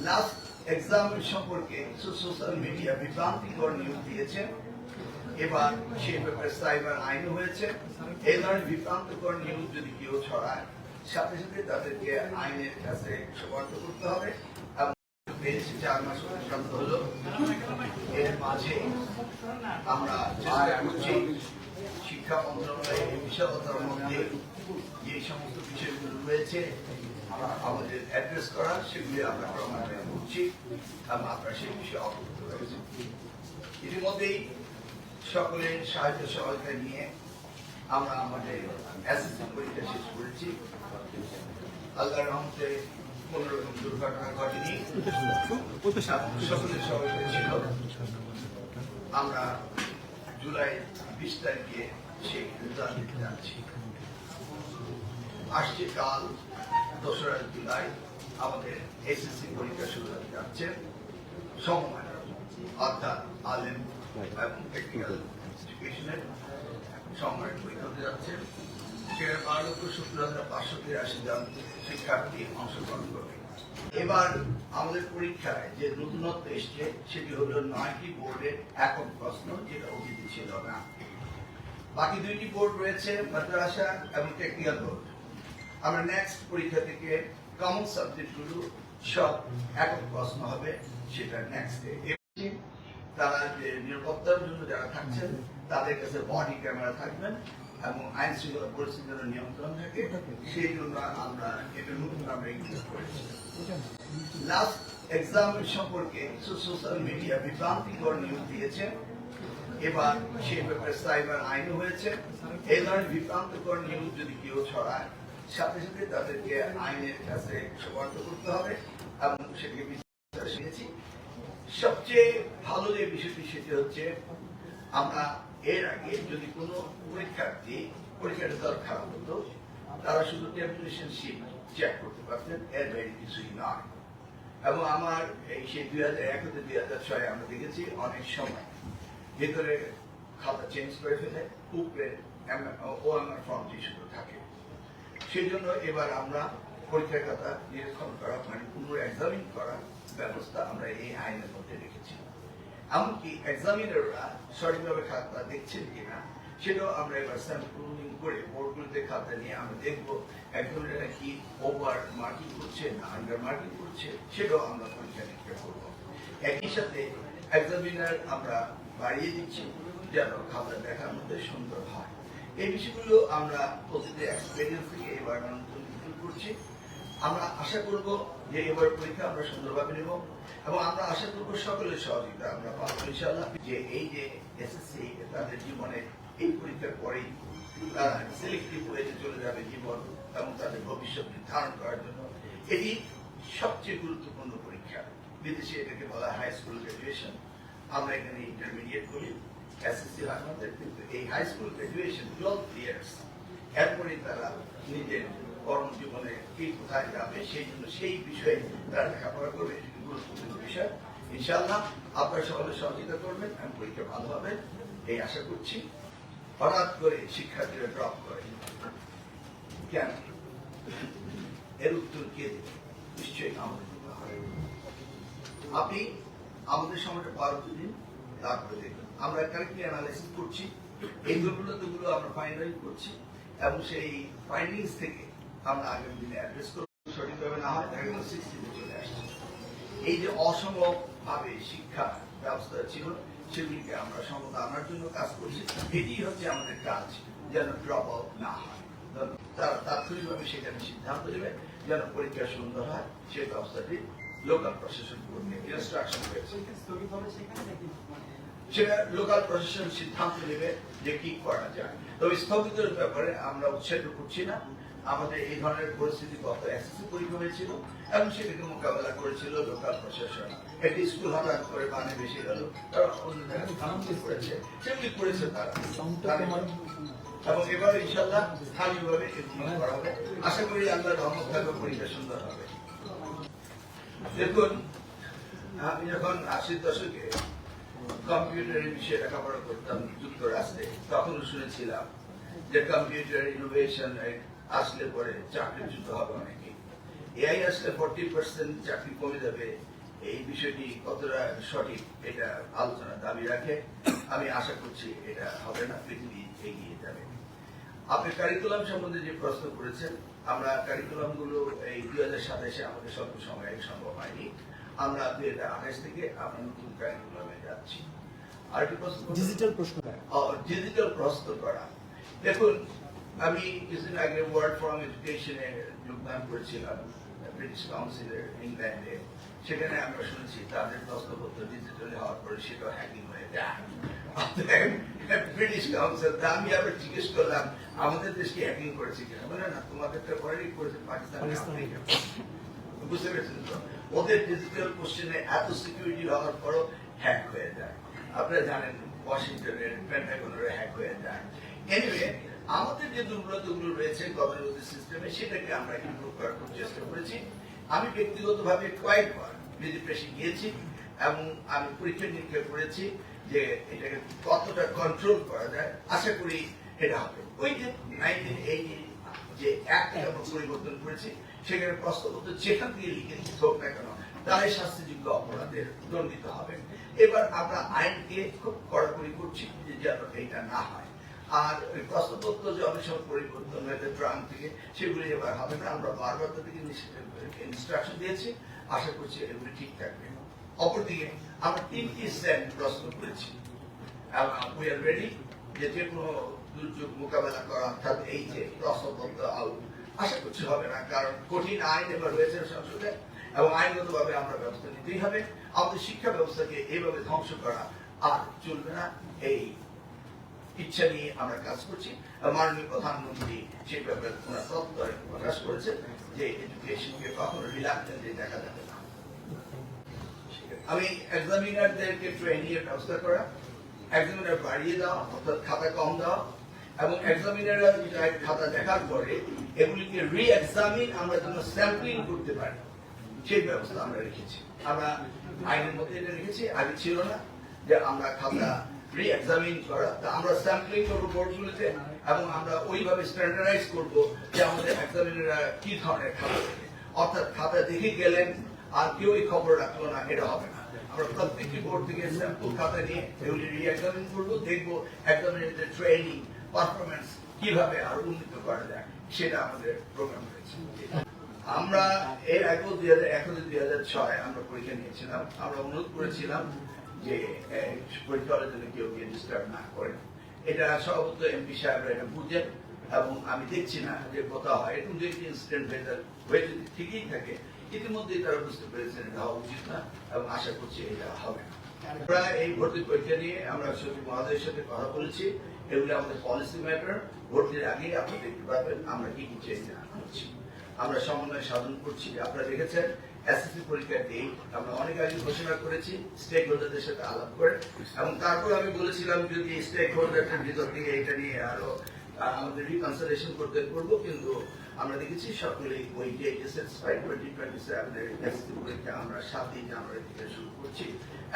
Last exam সম্পর্কে social media বিভ্রান্তিকর news দিয়েছে। এবার সেই ব্যাপারে সাইবার আইন হয়েছে। এই ধরনের বিভ্রান্তিকর নিউজ যদি কেউ ছড়ায়, সাথে সাথে তাদেরকে আইনের কাছে সোপর্দ করতে হবে। বেশ 4 মাস অতিক্রান্ত হলো। এর মাঝে আমরা চেষ্টা করছি শিক্ষা মন্ত্রণালয়ের এই বিশালতার মধ্যে যে সমস্ত বিষয়গুলো রয়েছে আমাদের অ্যাড্রেস করা, সেগুলি আমরা ক্রমান্বয়ে করছি এবং আপনারা সেই বিষয়ে অবগত রয়েছে। ইতিমধ্যেই সকলের সাহায্য সহযোগিতা নিয়ে আমরা আমাদের এসএসসি পরীক্ষা শেষ করেছি। আল্লাহর রহমতে কোন রকম দুর্ঘটনা ঘটেনি, সকলের সহযোগিতা ছিল। আমরা জুলাই 20 তারিখে সেই রেজাল্ট দিতে যাচ্ছি। আসছে কাল 2রা জুলাই আমাদের এসএসসি পরীক্ষা শুরু হতে যাচ্ছে। সমমান অর্থাৎ আলেম এবং টেকনিক্যাল এডুকেশনের সমমানের পরীক্ষা হতে যাচ্ছে। সেখানে 12,70,583 জন শিক্ষার্থী অংশগ্রহণ করবে। এবার আমাদের পরীক্ষায় যে নতুনত্ব এসছে সেটি হলো 9টি বোর্ডের একক প্রশ্ন, যেটা অতীতে ছিল না। বাকি 2টি বোর্ড রয়েছে, মাদ্রাসা এবং টেকনিক্যাল বোর্ড। আমরা নেক্সট পরীক্ষা থেকে কমন সাবজেক্টগুলো সব একক প্রশ্ন হবে, সেটা নেক্সট ডে। তারা যে নিরাপত্তার জন্য যারা থাকছেন তাদের কাছে বডি ক্যামেরা থাকবেন এবং আইন শৃঙ্খলা পরিস্থিতির নিয়ন্ত্রণ থাকে, সেই জন্য আমরা এটা নতুন আমরা ইনক্লুড করেছি। লাস্ট এক্সাম সম্পর্কে সোশ্যাল মিডিয়া বিভ্রান্তিকর নিউজ দিয়েছে। এবার সেই ব্যাপারে সাইবার আইন হয়েছে। এই ধরনের বিভ্রান্তিকর নিউজ যদি কেউ ছড়ায়, সাথে সাথে তাদেরকে আইনের কাছে সোপর্দ করতে হবে এবং সেটাকে বিচার শিখেছি। সবচেয়ে ভালো যে বিষয়টি সেটি হচ্ছে, আমরা এর আগে যদি কোনো পরীক্ষার রেজাল্ট খারাপ হতো, তারা শুধু টেম্পারেচার শিট চেক করতে পারতেন, এর বাইরে কিছুই নয়। এবং আমার এই সেই 2001 থেকে 2006 আমরা দেখেছি অনেক সময় ভেতরে খাতা চেঞ্জ করে ফেলে, উপরে ওএমআর ফর্মটি শুধু থাকে। সেই জন্য এবার আমরা পরীক্ষার খাতা নিরীক্ষণ করা, মানে পুনঃ-এক্সামিন করার ব্যবস্থা আমরা এই আইনের মধ্যে রেখেছি। এমনকি এক্সামিনাররা সঠিকভাবে খাতা দেখছেন কিনা সেটাও আমরা এবার স্যাম্পলিং করে বোর্ডগুলোতে খাতা নিয়ে আমরা দেখবো এক্সামিনাররা কি ওভার মার্কিং করছে না আন্ডার মার্কিং করছে, সেটাও আমরা পরীক্ষা নিরীক্ষা করবো। একই সাথে এক্সামিনার আমরা বাড়িয়ে দিচ্ছি যেন খাতা দেখার মধ্যে সুন্দর হয়। এই বিষয়গুলো আমরা অতীতের এক্সপেরিয়েন্স থেকে এবার নতুন করছি। আমরা আশা করব যে এবার পরীক্ষা আমরা সুন্দরভাবে নেব এবং আমরা আশা করব সকলের সহযোগিতা আমরা পাবো ইনশাআল্লাহ। যে এই যে এসএসসি তাদের জীবনে এই পরীক্ষার পরেই তারা সিলেক্টিভ ওয়েতে চলে যাবে জীবন এবং তাদের ভবিষ্যৎ নির্ধারণ করার জন্য এটি সবচেয়ে গুরুত্বপূর্ণ পরীক্ষা। বিদেশে এটাকে বলা হাই স্কুল গ্রাজুয়েশন, আমরা এখানে ইন্টারমিডিয়েট করি, এসএসসি হয় আমাদের, কিন্তু এই হাই স্কুল গ্রাজুয়েশন 12 ইয়ার্স, এরপরে তারা নিজের কর্মজীবনে কি কোথায় যাবে সেই জন্য সেই বিষয়ে তারা লেখাপড়া করবে, এটি গুরুত্বপূর্ণ বিষয়। ইনশাআল্লাহ আপনারা সকলে সহযোগিতা করবেন এবং পরীক্ষা ভালো হবে এই আশা করছি। হঠাৎ করে শিক্ষার্থীরা ড্রপ করে কেন, এর উত্তর কে দেবে? নিশ্চয়ই আমাদের আপনি আমাদের সময়টা 12 দিন, তারপরে দেখবেন আমরা কারেক্টলি অ্যানালাইসিস করছি, এই দুর্বলতাগুলো আমরা ফাইনালাইজ করছি এবং সেই ফাইন্ডিংস থেকে আমরা আগামী দিনে অ্যাড্রেস করব। সঠিকভাবে না হয় দেখা গেল 60 চলে আসছে। এই যে অসমভাবে শিক্ষা ব্যবস্থা ছিল সেগুলিকে আমরা সমতা আনার জন্য কাজ করছি। এটি হচ্ছে আমাদের কাজ, যেন ড্রপ আউট না হয়। তারা তাৎক্ষণিকভাবে সেখানে সিদ্ধান্ত নেবে যেন পরীক্ষা সুন্দর হয়, সেই ব্যবস্থাটি লোকাল প্রশাসন করবে, ইনস্ট্রাকশন হয়েছে। সেটা লোকাল প্রশাসন সিদ্ধান্ত নেবে যে কি করা যায়। তবে স্থগিতের ব্যাপারে আমরা উৎসাহিত করছি না। আমাদের এই ধরনের পরিস্থিতি গত এসএসসি পরীক্ষা হয়েছিল এবং সেটাকে মোকাবেলা করেছিল লোকাল প্রশাসন। একটি স্কুল হঠাৎ করে পানি বেশি গেল, তারা অন্য জায়গায় স্থানান্তর করেছে, সেগুলি করেছে তারা। এবং এবার ইনশাআল্লাহ স্থানীয়ভাবে এগুলি করা হবে। আশা করি আল্লাহর রহমত থাকবে, পরীক্ষা সুন্দর হবে। দেখুন, আমি যখন 80 দশকে কম্পিউটারের বিষয়ে লেখাপড়া করতাম যুক্তরাষ্ট্রে, তখন শুনেছিলাম যে কম্পিউটার ইনোভেশন আসলে পরে চাকরিচ্যুত হবে অনেকে। এআই আসলে 40% চাকরি কমে যাবে, এই বিষয়টি কতটা সঠিক এটা আলোচনার দাবি রাখে। আমি আশা করছি এটা হবে না, পৃথিবী এগিয়ে যাবে। আপনি কারিকুলাম সম্বন্ধে যে প্রশ্ন করেছেন, আমরা কারিকুলাম গুলো এই 2027 আমাদের স্বল্প সময়ে সম্ভব হয়নি। আমরা 2028 থেকে আমরা নতুন কারিকুলামে যাচ্ছি। আর কি প্রশ্ন? ডিজিটাল প্রশ্ন করা। দেখুন, আমি কিছুদিন আগে ওয়ার্ল্ড ফোরাম এডুকেশনে যোগদান করেছিলাম ব্রিটিশ কাউন্সিলের ইংল্যান্ডে। সেখানে আমরা শুনেছি তাদের প্রশ্নপত্র ডিজিটালি হওয়ার পরে সেটাও হ্যাকিং হয়ে যায়। ব্রিটিশ কাউন্সিল, আমি আবার জিজ্ঞেস করলাম আমাদের দেশকে হ্যাকিং করেছে কিনা, বলে না তোমাদেরটা পরেই করেছে পাকিস্তান। বুঝতে পেরেছেন তো, ওদের ডিজিটাল কোশ্চেনে এত সিকিউরিটি হওয়ার পরও হ্যাক হয়ে যায়। আপনারা জানেন ওয়াশিংটনের পেন্টাগনের হ্যাক হয়ে যায়। এনিওয়ে, আমাদের যে দুর্বলতাগুলো রয়েছে গভর্নমেন্ট সিস্টেমে সেটাকে আমরা ইমপ্রুভ করার খুব চেষ্টা করেছি। আমি ব্যক্তিগতভাবে কয়েকবার বিদেশে গিয়েছি এবং আমি পরীক্ষা নিরীক্ষা করেছি যে এটাকে কতটা কন্ট্রোল করা যায়। আশা করি এটা হবে। ওই যে 1980 যে অ্যাক্ট আমরা পরিবর্তন করেছি, সেখানে প্রশ্নপত্র যেখান থেকে লিখে হোক না কেন তারাই শাস্তিযোগ্য অপরাধের দণ্ডিত হবে। এবার আমরা আইনকে খুব কড়াকড়ি করছি যে যেন এটা না হয়। আর প্রশ্নপত্র যে অনেক সময় পরিবর্তন হয়েছে ট্রাম্প থেকে, সেগুলি এবার হবে না। আমরা বারবার তাদেরকে ইনস্ট্রাকশন দিয়েছি, আশা করছি এগুলি ঠিক থাকবে। অপরদিকে আমরা 3টি সেট প্রশ্ন করেছি এবং উই আর রেডি যে কোনো দুর্যোগ মোকাবেলা করা, অর্থাৎ এই যে প্রশ্নপত্র আউট আশা করছি হবে না, কারণ কঠিন আইন এবার রয়েছে সংসদে এবং আইনগতভাবে আমরা ব্যবস্থা নিতেই হবে। আমাদের শিক্ষা ব্যবস্থাকে এইভাবে ধ্বংস করা আর চলবে না, এই ইচ্ছা নিয়ে আমরা কাজ করছি। মাননীয় প্রধানমন্ত্রী সেই ব্যাপারে ওনার তত্ত্বায় প্রকাশ করেছেন যে এডুকেশনকে কখনো রিলাক্টেন্টলি দেখা যাবে না। আমি এক্সামিনারদেরকে ট্রেনিং এর ব্যবস্থা করা, এক্সামিনার বাড়িয়ে দেওয়া অর্থাৎ খাতা কম দেওয়া, এবং এক্সামিনাররা খাতা দেখার পরে এগুলিকে রি এক্সামিন আমরা যেন স্যাম্পলিং করতে পারি সেই ব্যবস্থা আমরা রেখেছি। আমরা আইনের মধ্যে এটা রেখেছি, আগে ছিল না যে আমরা খাতা রি এক্সামিন করা। আমরা স্যাম্পলিং করবো বোর্ডগুলোতে এবং আমরা ওইভাবে স্ট্যান্ডার্ডাইজ করবো যে আমাদের এক্সামিনাররা কি ধরনের খাতা দেখে, অর্থাৎ খাতা দেখে গেলেন আর কেউ এই খবর রাখলো না, এটা হবে না। আমরা প্রত্যেকটি বোর্ড থেকে স্যাম্পল খাতা নিয়ে এগুলি রি এক্সামিন করবো, দেখবো এক্সামিনারদের ট্রেনিং পারফরমেন্স কিভাবে আরো উন্নীত করা যায়, সেটা আমাদের প্রোগ্রাম রয়েছে। আমরা এর আগেও 2001-2006 আমরা পরীক্ষা নিয়েছিলাম। আমরা অনুরোধ করেছিলাম যে পরীক্ষা হলের জন্য কেউ গিয়ে ডিস্টার্ব না করেন। এটা সভাপতি এমপি সাহেবরা এটা বুঝেন এবং আমি দেখছি না যে কোথাও হয় এরকম যে ইনসিডেন্ট হয়ে যদি ঠিকই থাকে, ইতিমধ্যেই তারা বুঝতে পেরেছেন এটা হওয়া উচিত না এবং আশা করছি এটা হবে না। আমরা এই ভর্তি পরীক্ষা নিয়ে আমরা সচিব মহোদয়ের সাথে কথা বলেছি। এগুলো আমাদের পলিসি ম্যাটার। ভর্তির আগে আপনি দেখতে পাবেন আমরা কি কি চেঞ্জ করছি। আমরা সমন্বয় সাধন করছি। আপনারা দেখেছেন এসএসসি পরীক্ষার ডেট আমরা অনেক আগে ঘোষণা করেছি স্টেক হোল্ডারদের সাথে আলাপ করে, এবং তারপর আমি বলেছিলাম যদি স্টেক হোল্ডারদের ভিতর থেকে এটা নিয়ে আরো আমাদের রিকনসিডারেশন করবো, কিন্তু আমরা দেখেছি সকলে ওই ডেটে স্যাটিসফাইড। 2027 এসএসসি পরীক্ষা আমরা 7 জানুয়ারি থেকে শুরু করছি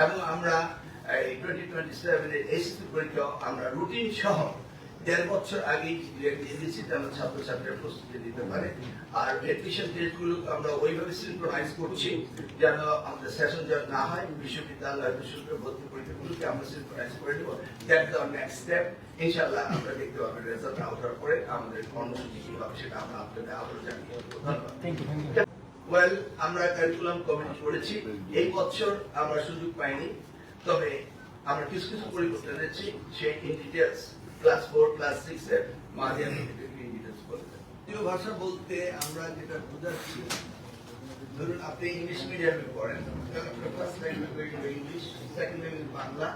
এবং আমরা এই 2027 এসএসসি পরীক্ষা আমরা রুটিন সহ 1.5 বছর আগেই দিয়ে দিচ্ছি, যেন ছাত্রছাত্রীরা প্রস্তুতি দিতে পারে। আর অ্যাডমিশন টেস্টগুলো আমরা ওইভাবে সিনক্রোনাইজ করছি যেন আমাদের সেশন জট না হয়। বিশ্ববিদ্যালয় বিশ্ববিদ্যালয় ভর্তি পরীক্ষাগুলোকে আমরা সিনক্রোনাইজ করে দেবো। That's our next step. ইনশাআল্লাহ আমরা দেখতে পাবেন রেজাল্ট আউটার পরে আমাদের কর্মসূচি কি হবে সেটা আমরা আপনাদের আবার জানিয়ে দেবো। ধন্যবাদ। ওয়েল, আমরা কারিকুলাম কমিটি করেছি। এই বছর আমরা সুযোগ পাইনি, তবে আমরা কিছু কিছু পরিবর্তন এনেছি। সেই ইন ডিটেলস ক্লাস 4 ক্লাস 6 এর মাধ্যমে ইন ডিটেলস বলতে দ্বিতীয় ভাষা বলতে আমরা যেটা বোঝাচ্ছি, ধরুন আপনি ইংলিশ মিডিয়ামে পড়েন, আপনার first language English, second language Bangla,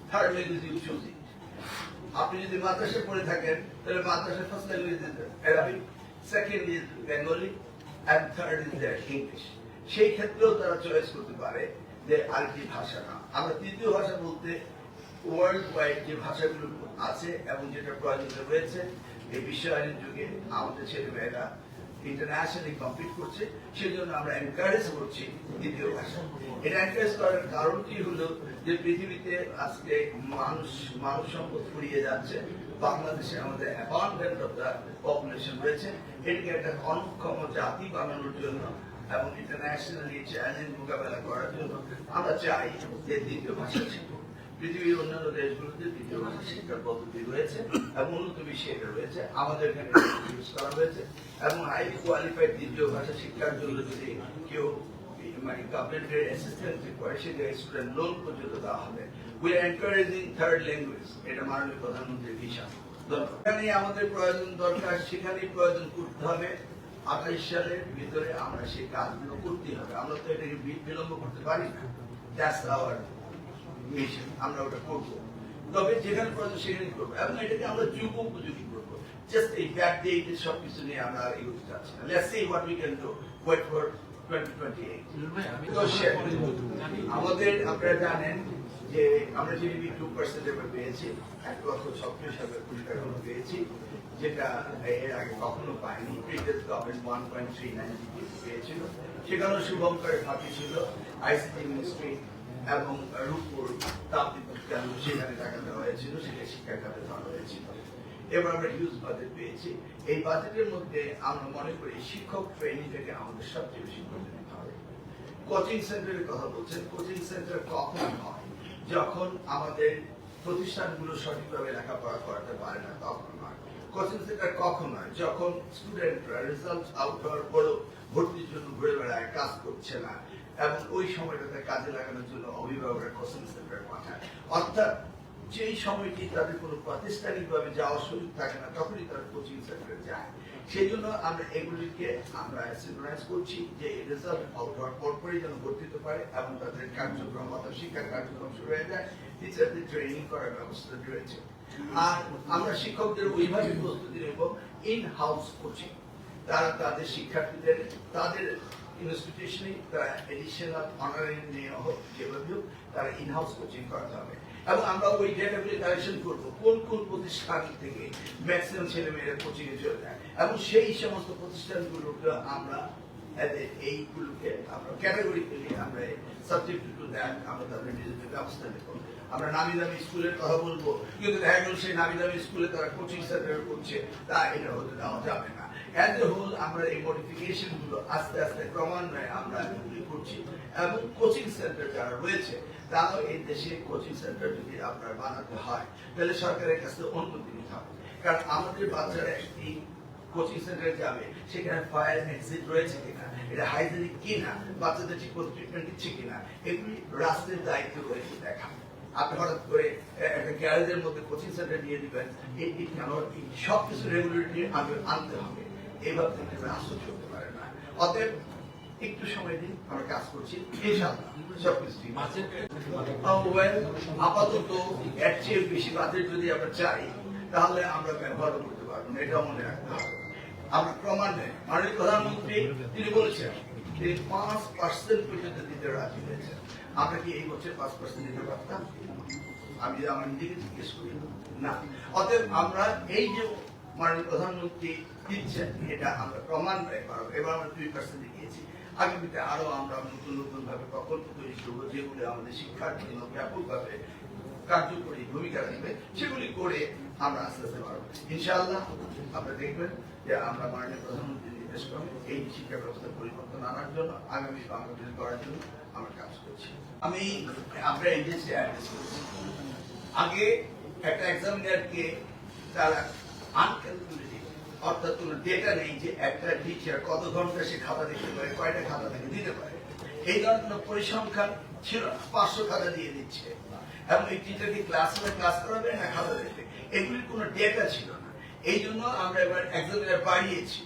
third language you choose it. আপনি যদি মাদ্রাসায় পড়ে থাকেন তাহলে মাদ্রাসার first language is Arabic, second is Bengali and third is their English. সেই ক্ষেত্রেও তারা চয়েস করতে পারে যে আরেকটি ভাষা না। আমরা তৃতীয় ভাষা বলতে ওয়ার্ল্ড ওয়াইড যে ভাষাগুলো আছে এবং যেটা প্রয়োজন রয়েছে এই বিশ্বায়নের যুগে আমাদের ছেলেমেয়েরা ইন্টারন্যাশনালি কমপ্লিট করছে, সেই জন্য আমরা এনকারেজ করছি দ্বিতীয় ভাষা। এটা এনকারেজ করার কারণটি হলো যে পৃথিবীতে আজকে মানুষ সম্পদ ফুরিয়ে যাচ্ছে। বাংলাদেশে আমাদের অ্যাবান্ডেন্ট অফ দ্য পপুলেশন রয়েছে। এটাকে একটা অনক্ষম জাতি বানানোর জন্য এবং ইন্টারন্যাশনালি চ্যালেঞ্জ মোকাবেলা করার জন্য আমরা চাই যে দ্বিতীয় ভাষা শিখব। পৃথিবীর অন্যান্য দেশগুলোতে দ্বিতীয় ভাষা শিক্ষার পদ্ধতি রয়েছে এবং উন্নত বিশ্বে এটা রয়েছে, আমাদের এখানে ইউজ করা হয়েছে। এবং হাইলি কোয়ালিফাইড দ্বিতীয় ভাষা শিক্ষার জন্য যদি কেউ মানে গভর্নমেন্টের অ্যাসিস্ট্যান্স করে, সেটা স্টুডেন্ট লোন পর্যন্ত দেওয়া হবে। We are encouraging third language, এটা মাননীয় প্রধানমন্ত্রীর ভিশন। যেখানে আমাদের প্রয়োজন দরকার সেখানেই প্রয়োজন করতে হবে। 28 সালের ভিতরে আমরা সেই কাজগুলো করতে হবে, আমরা তো এটাকে বিলম্ব করতে পারি না। দ্যাটস আওয়ার মিশন, আমরা ওটা করবো। তবে যেখানে প্রয়োজন সেখানেই করবো এবং এটাকে আমরা যুগ উপযোগী করবো। জাস্ট এই ব্যাক ডেট সবকিছু নিয়ে আমরা এগোতে চাচ্ছি না। Let's see what we can do, wait for 2028। আমাদের আপনারা জানেন যে আমরা জিডিপি 2% এবার পেয়েছি, 1,36,000 কোটি টাকা পেয়েছি, যেটা এর আগে কখনো পাইনি। প্রিভিয়াস গভর্নমেন্ট 1.39 পেয়েছিল, সেখানেও শুভঙ্করের ঘাঁটি ছিল, আইসিটি মিনিস্ট্রি এবং রূপপুর তাপবিদ্যুৎ কেন্দ্র, সেখানে টাকা দেওয়া হয়েছিল, সেটা শিক্ষা খাতে দেওয়া হয়েছিল। এবার আমরা হিউজ বাজেট পেয়েছি। এই বাজেটের মধ্যে আমরা মনে করি শিক্ষক ট্রেনিং থেকে আমাদের সবচেয়ে বেশি প্রয়োজন হবে। কোচিং সেন্টারের কথা বলছেন, কোচিং সেন্টার কখন হয়? যখন আমাদের প্রতিষ্ঠানগুলো সঠিকভাবে লেখাপড়া করাতে পারে না, তখন হয়। কোচিং সেন্টার কখন হয়? যখন স্টুডেন্টরা রেজাল্ট আউট হওয়ার পরও ভর্তির জন্য ঘুরে বেড়ায়, কাজ করছে না, এবং ওই সময়টাতে কাজে লাগানোর জন্য অভিভাবকরা কোচিং সেন্টার পাঠায়। অর্থাৎ যেই সময়টি তাদের কোনো প্রাতিষ্ঠানিকভাবে যাওয়ার সুযোগ থাকে না, তখনই তারা কোচিং সেন্টারে যায়। সেই জন্য আমরা এগুলিকে আমরা সিনক্রোনাইজ করছি যে রেজাল্ট আউট হওয়ার পরপরই যেন ভর্তি হতে পারে এবং তাদের কার্যক্রম অর্থাৎ শিক্ষার কার্যক্রম শুরু হয়ে যায়। টিচারদের ট্রেনিং করার ব্যবস্থা রয়েছে। আর আমরা শিক্ষকদের ওইভাবে প্রস্তুতি নেব ইন হাউস কোচিং। তারা তাদের শিক্ষার্থীদের তাদের ইনস্টিটিউশনে তারা এডিশনাল অনারারি নিয়ে হোক, যেভাবে হোক তারা ইন হাউস কোচিং করাতে হবে। এবং আমরা ওই ডেটাগুলি কালেকশন করবো কোন কোন প্রতিষ্ঠান থেকে ম্যাক্সিমাম ছেলে মেয়েরা কোচিং এ চলে যায়, এবং সেই সমস্ত প্রতিষ্ঠানগুলোকে আমরা এইগুলোকে আমরা ক্যাটাগরিক্যালি আমরা সাবজেক্ট টু দ্যাট আমরা তাদের নিজেদের ব্যবস্থা নেব। আমরা নামি দামি স্কুলের কথা বলবো, কিন্তু দেখা গেল সেই নামি দামি স্কুলে তারা কোচিং সেন্টার করছে, তা এটা হতে দেওয়া যাবে না। অ্যাজ এ হোল আমরা এই মডিফিকেশন গুলো আস্তে আস্তে ক্রমান্বয়ে আমরা এগুলি করছি। এবং কোচিং সেন্টার যারা রয়েছে তারাও এই দেশে কোচিং সেন্টার যদি আপনার বানাতে হয় তাহলে সরকারের কাছে অনুমতি নিতে হবে। কারণ আমাদের বাচ্চারা একটি কোচিং সেন্টারে যাবে, সেখানে ফায়ার এক্সিট রয়েছে কিনা, এটা হাইজেনিক কিনা, বাচ্চাদের ঠিক মতো ট্রিটমেন্ট দিচ্ছে কিনা, এগুলি রাষ্ট্রের দায়িত্ব রয়েছে দেখা। আপনি হঠাৎ করে একটা গ্যারেজের মধ্যে কোচিং সেন্টার দিয়ে দিবেন, সবকিছু রেগুলেটরি আনতে হবে, এইভাবে থেকে রাষ্ট্র চলতে পারে না। অতএব একটু সময় দিন, আমরা কাজ করছি, ইনশাআল্লাহ সবকিছু ঠিক আছে। আপাতত এর চেয়ে বেশি বাজেট যদি আমরা চাই তাহলে আমরা ব্যবহার করতে পারবো না, এটা মনে রাখতে হবে। আমরা ক্রমান্বয়ে মাননীয় প্রধানমন্ত্রী তিনি বলেছেন তিনি 5% পর্যন্ত দিতে রাজি হয়েছেন। আমরা কি এই বছর 5% দিতে পারতাম? আমি আমার নিজেকে জিজ্ঞেস করি না। অতএব আমরা এই যে মাননীয় প্রধানমন্ত্রী দিচ্ছেন এটা আমরা ক্রমান্বয়ে পারবো। এবার আমরা 2% দিয়েছি, আগামীতে আরো আমরা নতুন নতুন ভাবে প্রকল্প তৈরি করবো যেগুলো আমাদের শিক্ষার জন্য ব্যাপকভাবে কার্যকরী ভূমিকা রাখবে, সেগুলি করে আমরা আস্তে আস্তে পারবো ইনশাআল্লাহ। আপনারা দেখবেন যে আমরা মাননীয় প্রধানমন্ত্রী নির্দেশ ক্রমে এই শিক্ষা ব্যবস্থার পরিবর্তন আনার জন্য, আগামী বাংলাদেশ করার জন্য আমরা কাজ করছি। আমি আপনার এজেন্সি অ্যাড্রেস করছি, আগে একটা এক্সামিনারকে তারা আনক্যালকুলেটিভ অর্থাৎ কোনো ডেটা নেই যে একটা টিচার কত ঘন্টা সে খাতা দেখতে পারে, কয়টা খাতা থেকে দিতে পারে, এই ধরনের পরিসংখ্যান ছিল না। 500 খাতা দিয়ে দিচ্ছে এবং এই টিচারকে ক্লাস করাবে না খাতা দেখবে, এগুলির কোনো ডেটা ছিল না। এই জন্য আমরা এবার এক্সামিনার বাড়িয়েছি।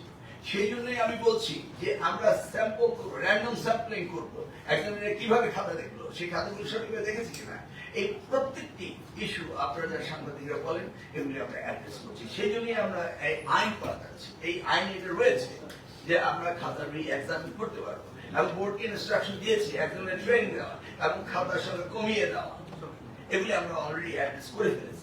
সেই জন্যই আমি বলছি যে আমরা স্যাম্পল করবো, র্যান্ডম স্যাম্পলিং করবো, এক্সামিনার কিভাবে খাতা দেখলো, সেই খাতাগুলো সঠিকভাবে দেখেছি কিনা, এই প্রত্যেকটি ইস্যু আপনারা যারা সাংবাদিকরা বলেন এগুলি আমরা অ্যাড্রেস করছি। সেই জন্যই আমরা এই আইন পাঠাচ্ছি। এই আইন এটা রয়েছে যে আমরা খাতা রি-এক্সামিন করতে পারবো এবং বোর্ডকে ইনস্ট্রাকশন দিয়েছি এক্সামিনার ট্রেনিং দেওয়া এবং খাতার সঙ্গে কমিয়ে দেওয়া, এগুলি আমরা অলরেডি অ্যাড্রেস করে ফেলেছি।